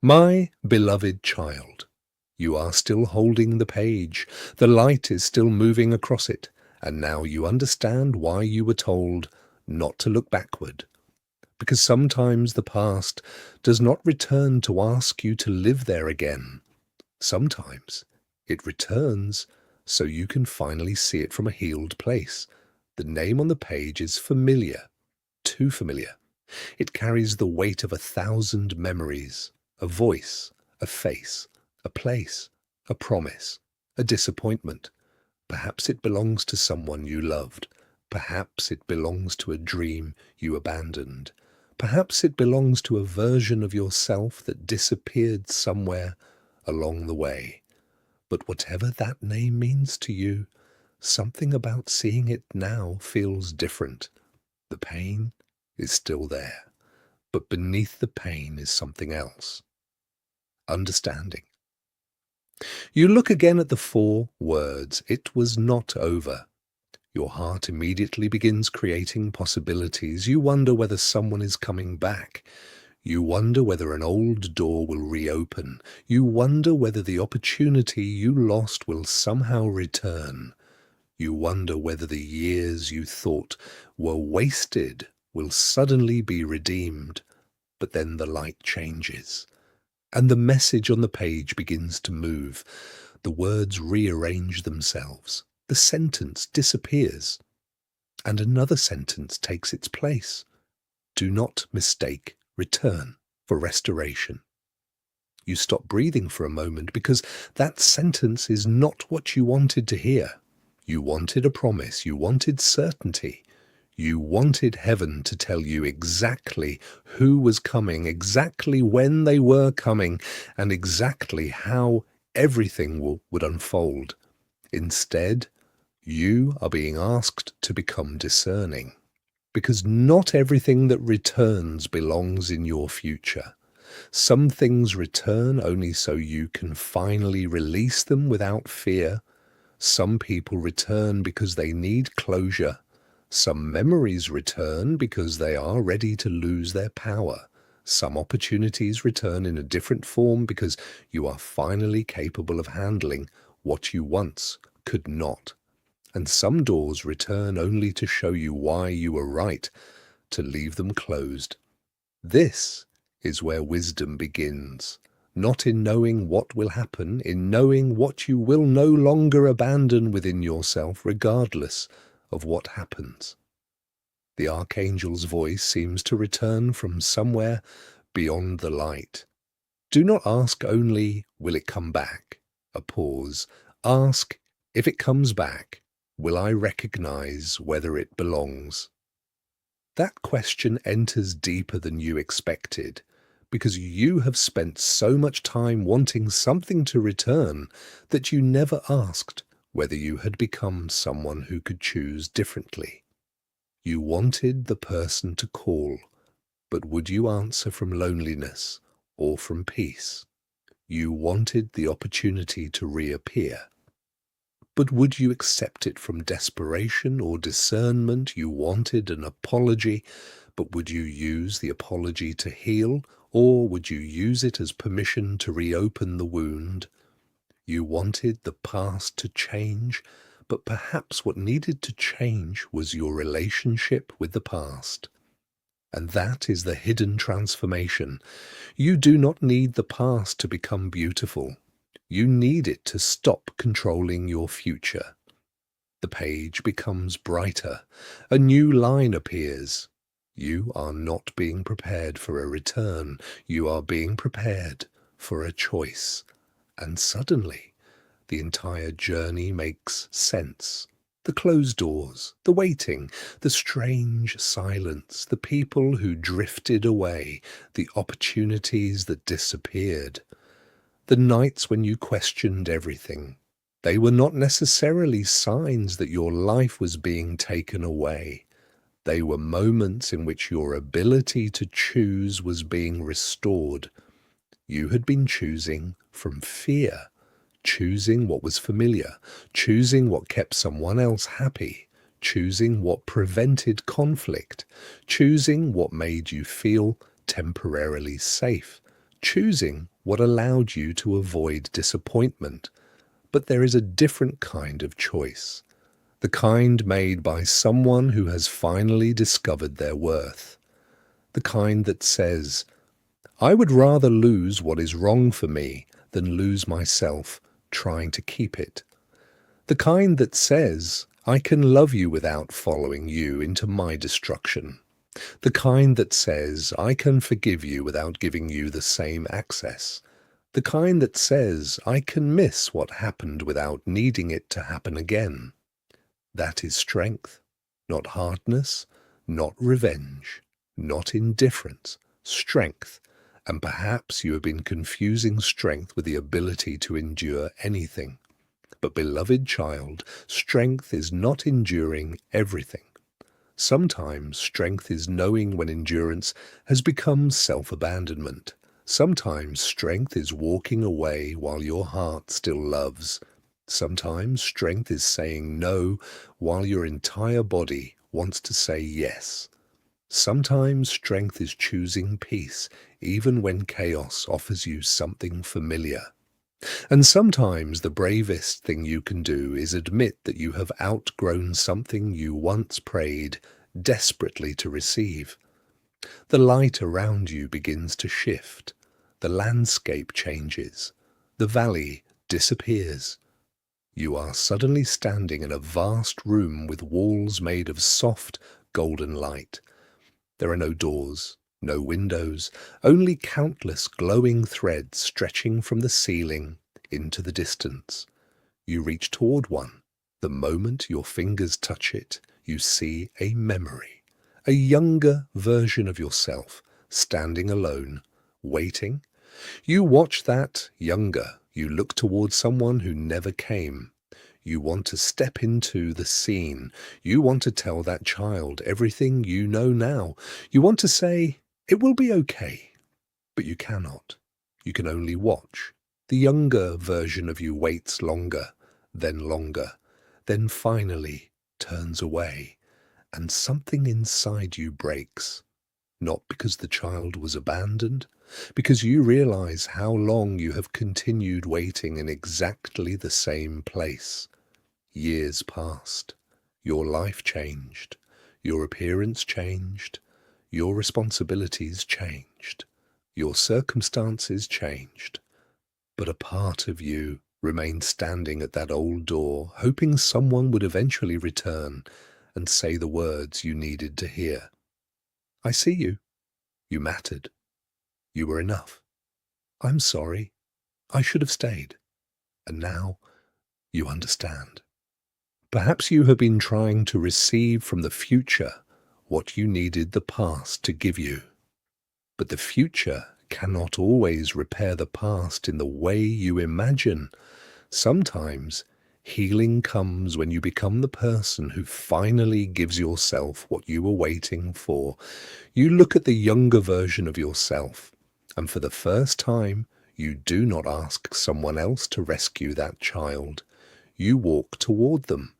My beloved child, you are still holding the page, the light is still moving across it, and now you understand why you were told not to look backward. Because sometimes the past does not return to ask you to live there again. Sometimes it returns so you can finally see it from a healed place. The name on the page is familiar, too familiar. It carries the weight of 1,000 memories, a voice, a face, a place, a promise, a disappointment. Perhaps it belongs to someone you loved. Perhaps it belongs to a dream you abandoned. Perhaps it belongs to a version of yourself that disappeared somewhere along the way. But whatever that name means to you, something about seeing it now feels different. The pain is still there, but beneath the pain is something else. Understanding. You look again at the 4 words, "It was not over." Your heart immediately begins creating possibilities. You wonder whether someone is coming back. You wonder whether an old door will reopen. You wonder whether the opportunity you lost will somehow return. You wonder whether the years you thought were wasted will suddenly be redeemed. But then the light changes, and the message on the page begins to move. The words rearrange themselves. The sentence disappears, and another sentence takes its place. Do not mistake return for restoration. You stop breathing for a moment because that sentence is not what you wanted to hear. You wanted a promise. You wanted certainty. You wanted heaven to tell you exactly who was coming, exactly when they were coming, and exactly how everything would unfold. Instead, you are being asked to become discerning, because not everything that returns belongs in your future. Some things return only so you can finally release them without fear. Some people return because they need closure. Some memories return because they are ready to lose their power. Some opportunities return in a different form because you are finally capable of handling what you once could not. And some doors return only to show you why you were right to leave them closed. This is where wisdom begins. Not in knowing what will happen, in knowing what you will no longer abandon within yourself regardless of what happens. The archangel's voice seems to return from somewhere beyond the light. Do not ask only, will it come back? A pause. Ask, if it comes back, will I recognize whether it belongs? That question enters deeper than you expected, because you have spent so much time wanting something to return that you never asked whether you had become someone who could choose differently. You wanted the person to call, but would you answer from loneliness or from peace? You wanted the opportunity to reappear, but would you accept it from desperation or discernment? You wanted an apology, but would you use the apology to heal, or would you use it as permission to reopen the wound? You wanted the past to change, but perhaps what needed to change was your relationship with the past. And that is the hidden transformation. You do not need the past to become beautiful. You need it to stop controlling your future. The page becomes brighter. A new line appears. You are not being prepared for a return. You are being prepared for a choice. And suddenly, the entire journey makes sense. The closed doors, the waiting, the strange silence, the people who drifted away, the opportunities that disappeared, the nights when you questioned everything. They were not necessarily signs that your life was being taken away. They were moments in which your ability to choose was being restored. You had been choosing from fear, choosing what was familiar, choosing what kept someone else happy, choosing what prevented conflict, choosing what made you feel temporarily safe, choosing what allowed you to avoid disappointment. But there is a different kind of choice, the kind made by someone who has finally discovered their worth, the kind that says, I would rather lose what is wrong for me than lose myself trying to keep it. The kind that says, I can love you without following you into my destruction. The kind that says, I can forgive you without giving you the same access. The kind that says, I can miss what happened without needing it to happen again. That is strength, not hardness, not revenge, not indifference, strength. And perhaps you have been confusing strength with the ability to endure anything. But beloved child, strength is not enduring everything. Sometimes strength is knowing when endurance has become self-abandonment. Sometimes strength is walking away while your heart still loves. Sometimes strength is saying no while your entire body wants to say yes. Sometimes strength is choosing peace even when chaos offers you something familiar. And sometimes the bravest thing you can do is admit that you have outgrown something you once prayed desperately to receive. The light around you begins to shift. The landscape changes. The valley disappears. You are suddenly standing in a vast room with walls made of soft, golden light. There are no doors, no windows, only countless glowing threads stretching from the ceiling into the distance. You reach toward one. The moment your fingers touch it, you see a memory, a younger version of yourself, standing alone, waiting. You watch that younger. You look toward someone who never came. You want to step into the scene. You want to tell that child everything you know now. You want to say, it will be okay. But you cannot. You can only watch. The younger version of you waits longer, then finally turns away, and something inside you breaks. Not because the child was abandoned, because you realize how long you have continued waiting in exactly the same place. Years passed. Your life changed. Your appearance changed. Your responsibilities changed. Your circumstances changed. But a part of you remained standing at that old door, hoping someone would eventually return and say the words you needed to hear. I see you. You mattered. You were enough. I'm sorry. I should have stayed. And now you understand. Perhaps you have been trying to receive from the future what you needed the past to give you. But the future cannot always repair the past in the way you imagine. Sometimes healing comes when you become the person who finally gives yourself what you were waiting for. You look at the younger version of yourself, and for the first time, you do not ask someone else to rescue that child. You walk toward them.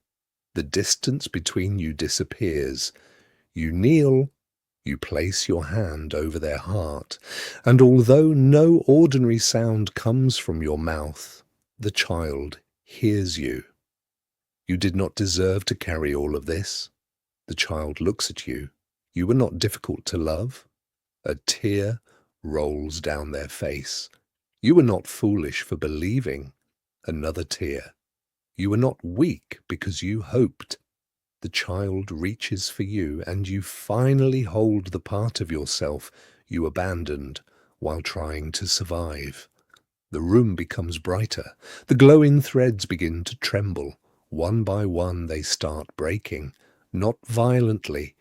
The distance between you disappears. You kneel. You place your hand over their heart, and although no ordinary sound comes from your mouth, the child hears you. You did not deserve to carry all of this. The child looks at you. You were not difficult to love. A tear rolls down their face. You were not foolish for believing. Another tear. You were not weak because you hoped. The child reaches for you, and you finally hold the part of yourself you abandoned while trying to survive. The room becomes brighter. The glowing threads begin to tremble. One by one they start breaking, not violently,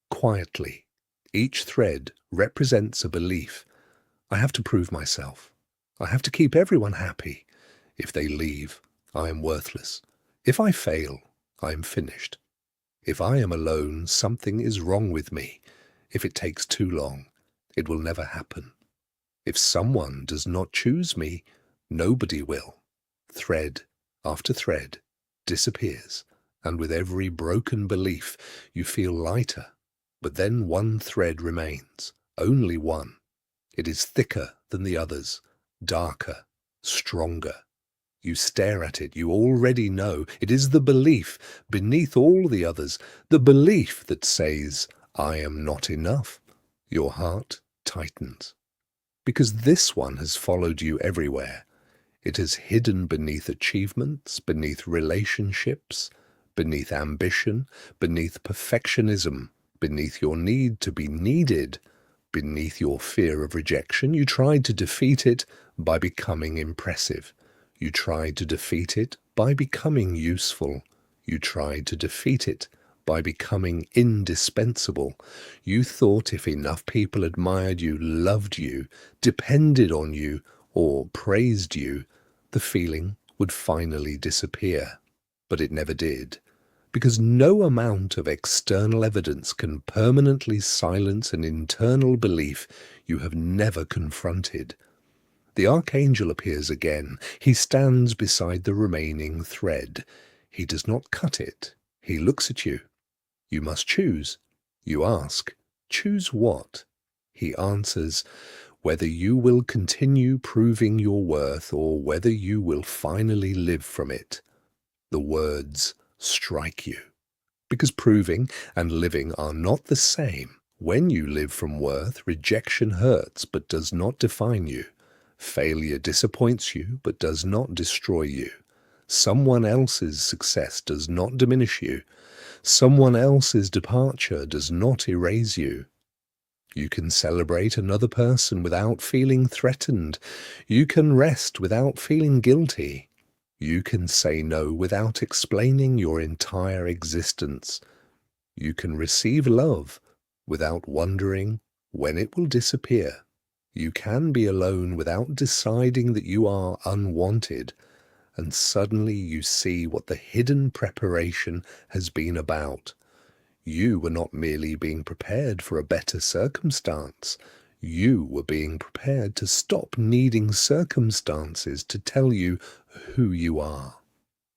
quietly. Each thread represents a belief. I have to prove myself. I have to keep everyone happy. If they leave, I am worthless. If I fail, I am finished. If I am alone, something is wrong with me. If it takes too long, it will never happen. If someone does not choose me, nobody will. Thread after thread disappears, and with every broken belief, you feel lighter. But then one thread remains, only one. It is thicker than the others, darker, stronger. You stare at it, you already know. It is the belief beneath all the others, the belief that says, I am not enough. Your heart tightens. Because this one has followed you everywhere. It has hidden beneath achievements, beneath relationships, beneath ambition, beneath perfectionism, beneath your need to be needed, beneath your fear of rejection. You tried to defeat it by becoming impressive. You tried to defeat it by becoming useful. You tried to defeat it by becoming indispensable. You thought if enough people admired you, loved you, depended on you, or praised you, the feeling would finally disappear. But it never did, because no amount of external evidence can permanently silence an internal belief you have never confronted. The archangel appears again. He stands beside the remaining thread. He does not cut it. He looks at you. You must choose. You ask, choose what? He answers, whether you will continue proving your worth or whether you will finally live from it. The words strike you, because proving and living are not the same. When you live from worth, rejection hurts but does not define you. Failure disappoints you but does not destroy you. Someone else's success does not diminish you. Someone else's departure does not erase you. You can celebrate another person without feeling threatened. You can rest without feeling guilty. You can say no without explaining your entire existence. You can receive love without wondering when it will disappear. You can be alone without deciding that you are unwanted, and suddenly you see what the hidden preparation has been about. You were not merely being prepared for a better circumstance. You were being prepared to stop needing circumstances to tell you who you are.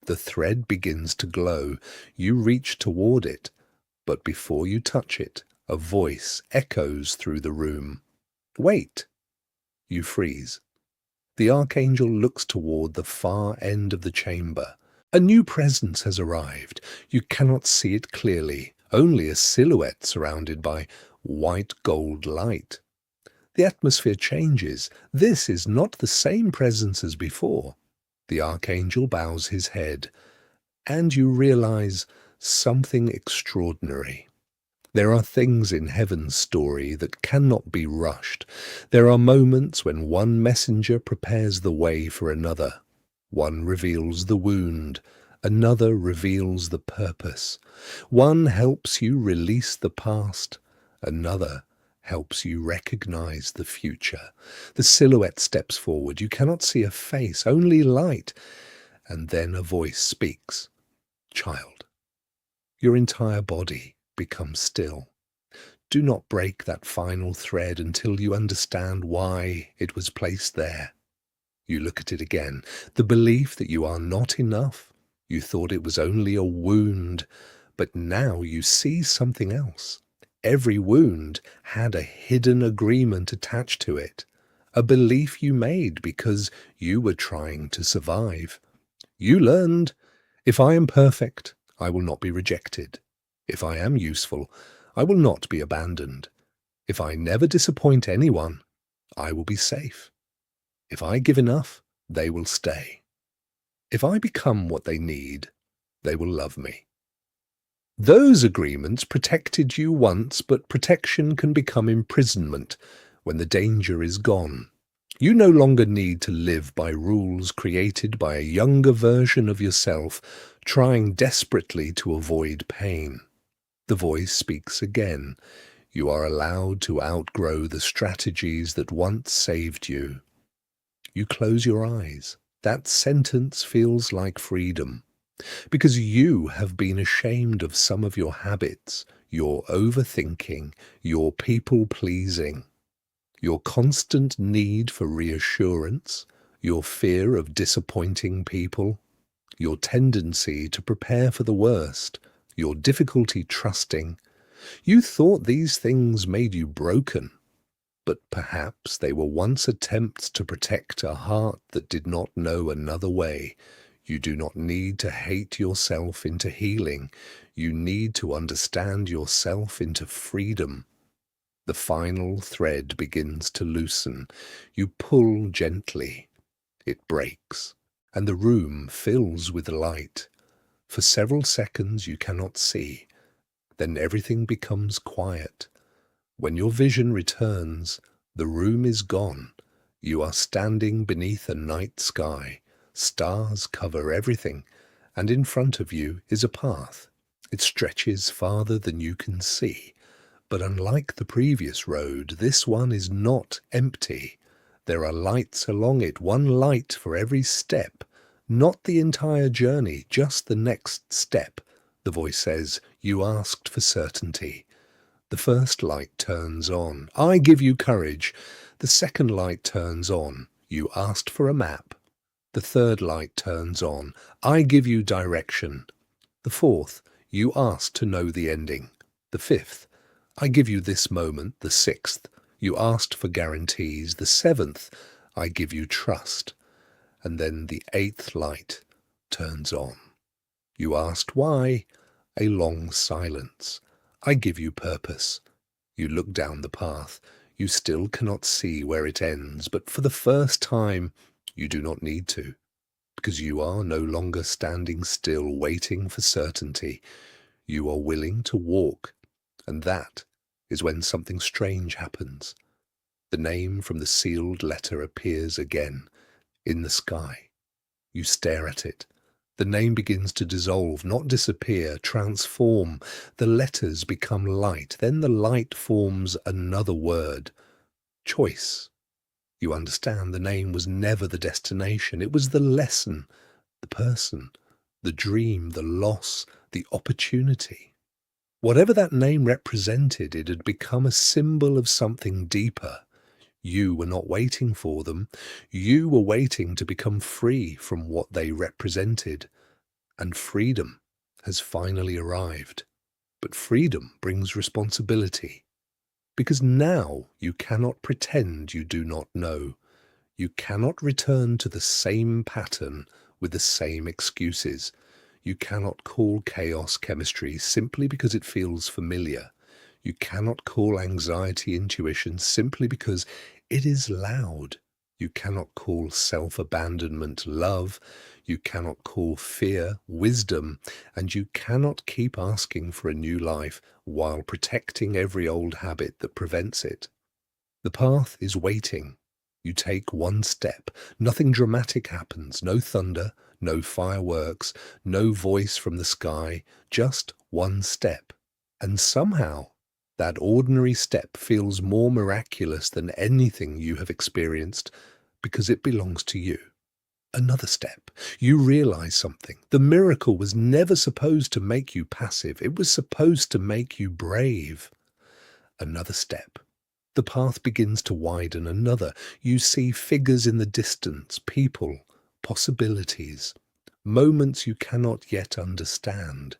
The thread begins to glow. You reach toward it, but before you touch it, a voice echoes through the room. Wait! You freeze. The archangel looks toward the far end of the chamber. A new presence has arrived. You cannot see it clearly, only a silhouette surrounded by white gold light. The atmosphere changes. This is not the same presence as before. The archangel bows his head, and you realize something extraordinary. There are things in heaven's story that cannot be rushed. There are moments when one messenger prepares the way for another. One reveals the wound, another reveals the purpose. One helps you release the past, another helps you recognize the future. The silhouette steps forward. You cannot see a face, only light. And then a voice speaks. Child, your entire body becomes still. Do not break that final thread until you understand why it was placed there. You look at it again. The belief that you are not enough. You thought it was only a wound, but now you see something else. Every wound had a hidden agreement attached to it, a belief you made because you were trying to survive. You learned, if I am perfect, I will not be rejected. If I am useful, I will not be abandoned. If I never disappoint anyone, I will be safe. If I give enough, they will stay. If I become what they need, they will love me. Those agreements protected you once, but protection can become imprisonment when the danger is gone. You no longer need to live by rules created by a younger version of yourself, trying desperately to avoid pain. The voice speaks again. You are allowed to outgrow the strategies that once saved you. You close your eyes. That sentence feels like freedom, because you have been ashamed of some of your habits, your overthinking, your people-pleasing, your constant need for reassurance, your fear of disappointing people, your tendency to prepare for the worst, your difficulty trusting. You thought these things made you broken. But perhaps they were once attempts to protect a heart that did not know another way. You do not need to hate yourself into healing. You need to understand yourself into freedom. The final thread begins to loosen. You pull gently. It breaks, and the room fills with light. For several seconds you cannot see. Then everything becomes quiet. When your vision returns, the room is gone. You are standing beneath a night sky. Stars cover everything, and in front of you is a path. It stretches farther than you can see. But unlike the previous road, this one is not empty. There are lights along it, one light for every step. Not the entire journey, just the next step. The voice says, you asked for certainty. The first light turns on. I give you courage. The second light turns on. You asked for a map. The third light turns on. I give you direction. The fourth, you asked to know the ending. The fifth, I give you this moment. The sixth, you asked for guarantees. The seventh, I give you trust. And then the eighth light turns on. You asked why? A long silence. I give you purpose. You look down the path. You still cannot see where it ends, but for the first time, you do not need to, because you are no longer standing still waiting for certainty. You are willing to walk, and that is when something strange happens. The name from the sealed letter appears again in the sky. You stare at it. The name begins to dissolve, not disappear, transform. The letters become light. Then the light forms another word. Choice. You understand the name was never the destination. It was the lesson, the person, the dream, the loss, the opportunity. Whatever that name represented, it had become a symbol of something deeper. You were not waiting for them. You were waiting to become free from what they represented. And freedom has finally arrived. But freedom brings responsibility. Because now you cannot pretend you do not know. You cannot return to the same pattern with the same excuses. You cannot call chaos chemistry simply because it feels familiar. You cannot call anxiety intuition simply because it is loud. You cannot call self-abandonment love. You cannot call fear wisdom. And you cannot keep asking for a new life while protecting every old habit that prevents it. The path is waiting. You take one step. Nothing dramatic happens. No thunder, no fireworks, no voice from the sky. Just one step. And somehow, that ordinary step feels more miraculous than anything you have experienced because it belongs to you. Another step. You realize something. The miracle was never supposed to make you passive. It was supposed to make you brave. Another step. The path begins to widen. Another. You see figures in the distance, people, possibilities, moments you cannot yet understand.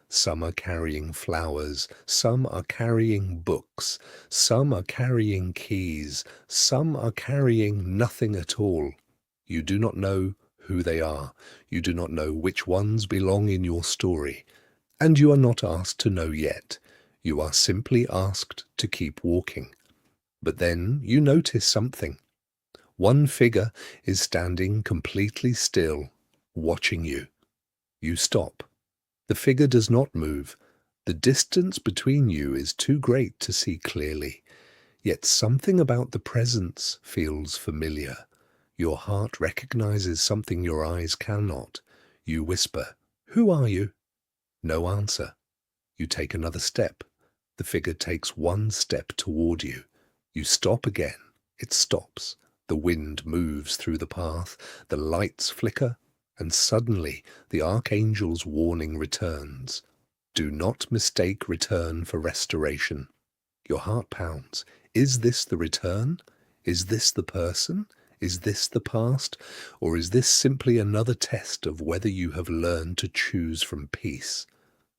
Some are carrying flowers, some are carrying books, some are carrying keys, some are carrying nothing at all. You do not know who they are. You do not know which ones belong in your story. And you are not asked to know yet. You are simply asked to keep walking. But then you notice something. One figure is standing completely still, watching you. You stop. The figure does not move. The distance between you is too great to see clearly. Yet something about the presence feels familiar. Your heart recognizes something your eyes cannot. You whisper, "Who are you?" No answer. You take another step. The figure takes one step toward you. You stop again. It stops. The wind moves through the path. The lights flicker. And suddenly the archangel's warning returns. Do not mistake return for restoration. Your heart pounds. Is this the return? Is this the person? Is this the past? Or is this simply another test of whether you have learned to choose from peace?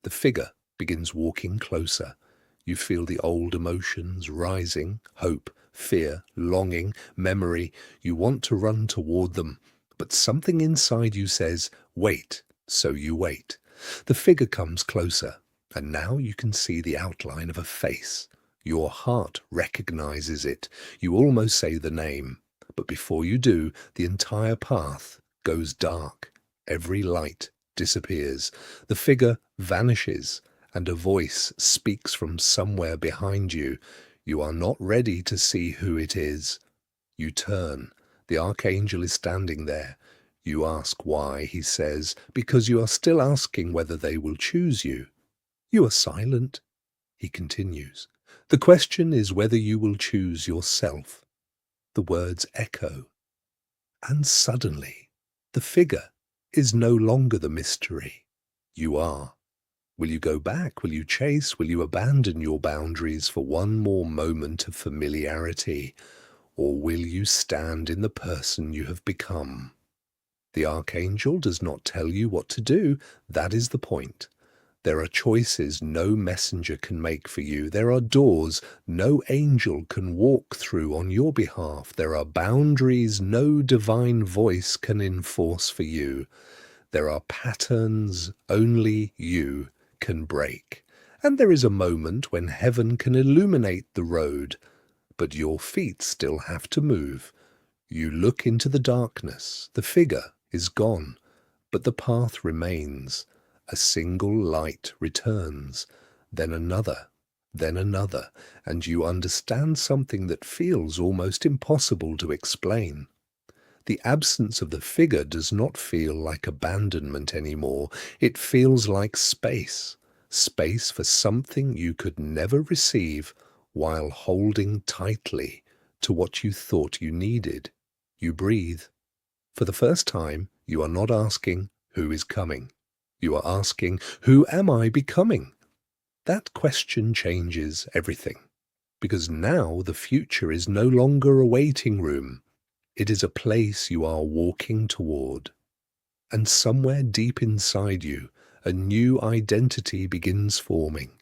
The figure begins walking closer. You feel the old emotions rising, hope, Fear, longing, memory, you want to run toward them, but something inside you says, wait, so you wait. The figure comes closer, and now you can see the outline of a face. Your heart recognizes it. You almost say the name, but before you do, the entire path goes dark. Every light disappears. The figure vanishes, and a voice speaks from somewhere behind you. You are not ready to see who it is. You turn. The archangel is standing there. You ask why. He says, because you are still asking whether they will choose you. You are silent. He continues. The question is whether you will choose yourself. The words echo. And suddenly, the figure is no longer the mystery. You are. Will you go back? Will you chase? Will you abandon your boundaries for one more moment of familiarity? Or will you stand in the person you have become? The archangel does not tell you what to do. That is the point. There are choices no messenger can make for you. There are doors no angel can walk through on your behalf. There are boundaries no divine voice can enforce for you. There are patterns only you can break. And there is a moment when heaven can illuminate the road, but your feet still have to move. You look into the darkness. The figure is gone, but the path remains. A single light returns, then another, and you understand something that feels almost impossible to explain. The absence of the figure does not feel like abandonment anymore. It feels like space. Space for something you could never receive while holding tightly to what you thought you needed. You breathe. For the first time, you are not asking, who is coming? You are asking, who am I becoming? That question changes everything, because now the future is no longer a waiting room. It is a place you are walking toward. And somewhere deep inside you, a new identity begins forming.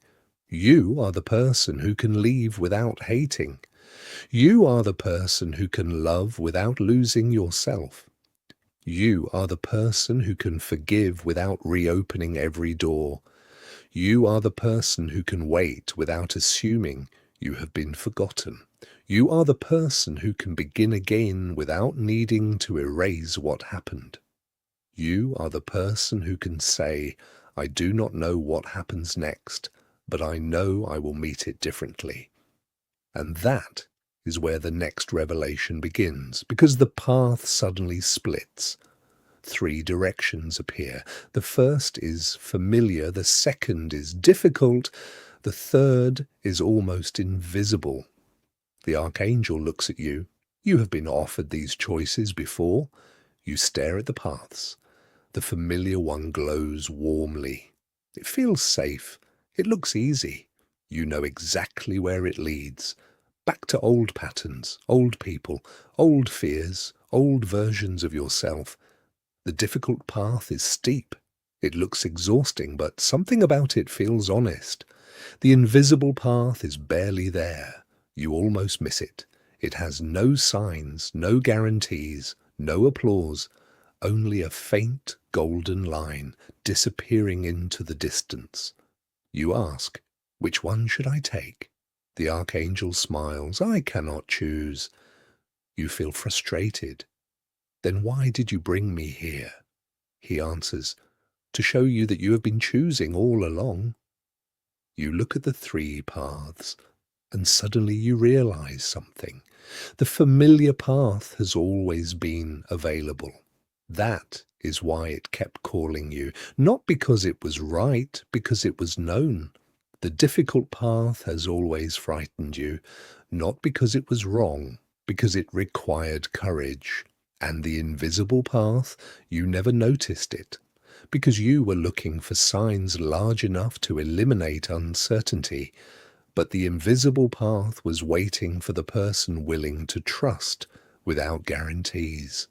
You are the person who can leave without hating. You are the person who can love without losing yourself. You are the person who can forgive without reopening every door. You are the person who can wait without assuming you have been forgotten. You are the person who can begin again without needing to erase what happened. You are the person who can say, I do not know what happens next, but I know I will meet it differently. And that is where the next revelation begins, because the path suddenly splits. 3 directions appear. The first is familiar, the second is difficult, the third is almost invisible. The archangel looks at you. You have been offered these choices before. You stare at the paths. The familiar one glows warmly. It feels safe. It looks easy. You know exactly where it leads. Back to old patterns, old people, old fears, old versions of yourself. The difficult path is steep. It looks exhausting, but something about it feels honest. The invisible path is barely there. You almost miss it. It has no signs, no guarantees, no applause, only a faint golden line disappearing into the distance. You ask, which one should I take? The archangel smiles. I cannot choose. You feel frustrated. Then why did you bring me here? He answers, to show you that you have been choosing all along. You look at the 3 paths, and suddenly you realize something. The familiar path has always been available. That is why it kept calling you, not because it was right, because it was known. The difficult path has always frightened you, not because it was wrong, because it required courage. And the invisible path, you never noticed it, because you were looking for signs large enough to eliminate uncertainty. But the invisible path was waiting for the person willing to trust without guarantees.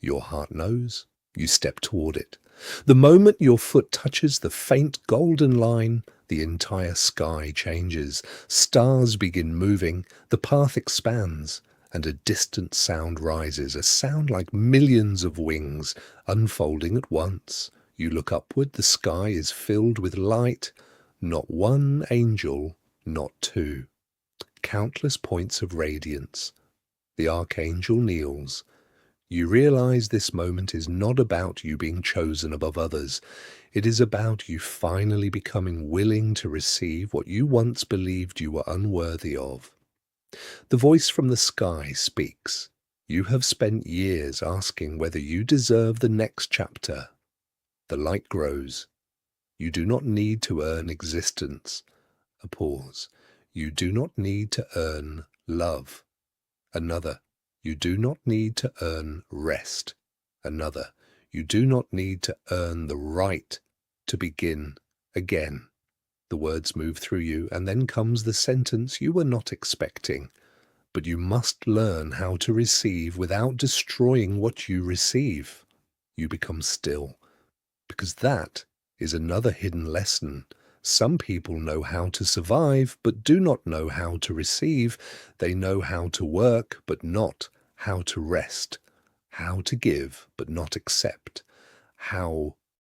Your heart knows. You step toward it. The moment your foot touches the faint golden line, the entire sky changes. Stars begin moving, the path expands, and a distant sound rises, a sound like millions of wings unfolding at once. You look upward, the sky is filled with light, not one angel, not two. Countless points of radiance. The archangel kneels. You realize this moment is not about you being chosen above others. It is about you finally becoming willing to receive what you once believed you were unworthy of. The voice from the sky speaks. You have spent years asking whether you deserve the next chapter. The light grows. You do not need to earn existence. A pause. You do not need to earn love. Another. You do not need to earn rest. Another. You do not need to earn the right to begin again. The words move through you, and then comes the sentence you were not expecting. But you must learn how to receive without destroying what you receive. You become still, because that is another hidden lesson. Some people know how to survive, but do not know how to receive. They know how to work, but not how to rest. How to give, but not accept. How